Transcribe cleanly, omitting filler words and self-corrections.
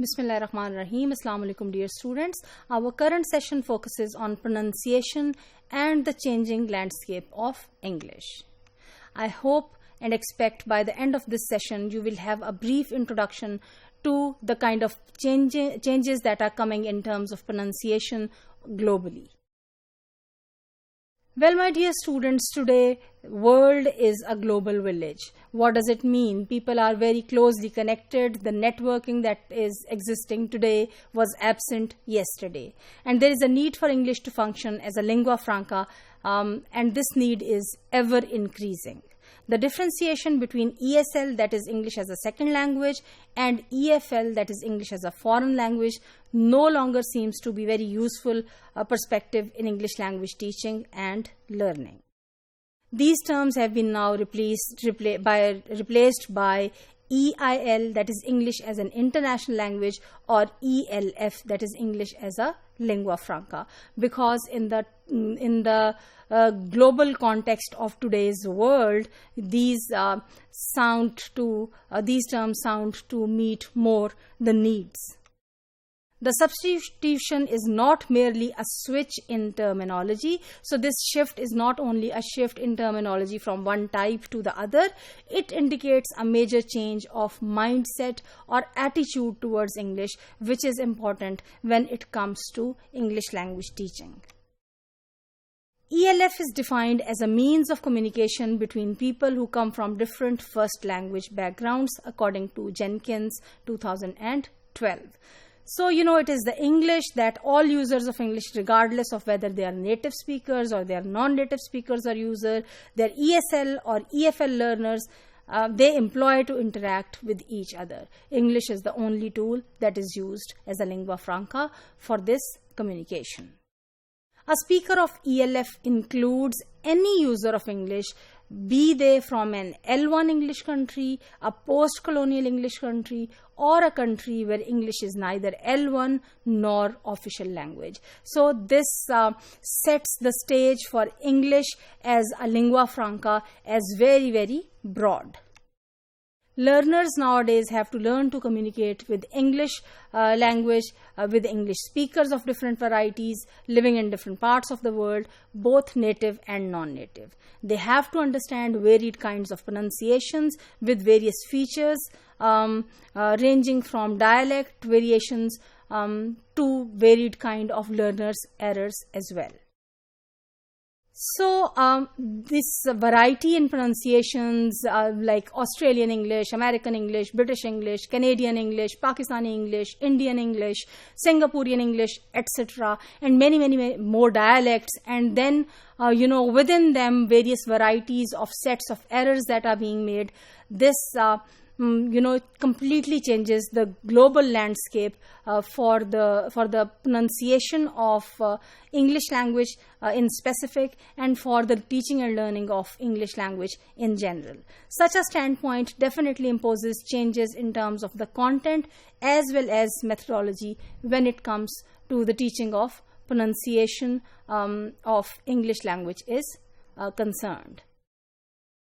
Bismillahirrahmanirrahim. Assalamu alaikum dear students. Our current session focuses on pronunciation and the changing landscape of English. I hope and expect by the end of this session you will have a brief introduction to the kind of changes that are coming in terms of pronunciation globally. Well, my dear students, today world is a global village. What does it mean? People are very closely connected. The networking that is existing today was absent yesterday. And there is a need for English to function as a lingua franca, and this need is ever increasing. The differentiation between ESL, that is English as a second language, and EFL, that is English as a foreign language, no longer seems to be very useful perspective in English language teaching and learning. These terms have been now replaced by EIL, that is English as an international language, or ELF, that is English as a lingua franca, because in the global context of today's world, these terms sound to meet more the needs. The substitution is not merely a switch in terminology. So this shift is not only a shift in terminology from one type to the other, it indicates a major change of mindset or attitude towards English, which is important when it comes to English language teaching. ELF is defined as a means of communication between people who come from different first language backgrounds, according to Jenkins 2012. So, it is the English that all users of English, regardless of whether they are native speakers or they are non-native speakers or users, their ESL or EFL learners, they employ to interact with each other. English is the only tool that is used as a lingua franca for this communication. A speaker of ELF includes any user of English, be they from an L1 English country, a post-colonial English country, or a country where English is neither L1 nor official language. So this sets the stage for English as a lingua franca as very, very broad. Learners nowadays have to learn to communicate with English language, with English speakers of different varieties, living in different parts of the world, both native and non-native. They have to understand varied kinds of pronunciations with various features, ranging from dialect variations to varied kind of learners' errors as well. So this variety in pronunciations like Australian English, American English, British English, Canadian English, Pakistani English, Indian English, Singaporean English, etc., and many more dialects, and then within them various varieties of sets of errors that are being made. This completely changes the global landscape for the pronunciation of English language in specific, and for the teaching and learning of English language in general. Such a standpoint definitely imposes changes in terms of the content as well as methodology when it comes to the teaching of pronunciation of English language is concerned.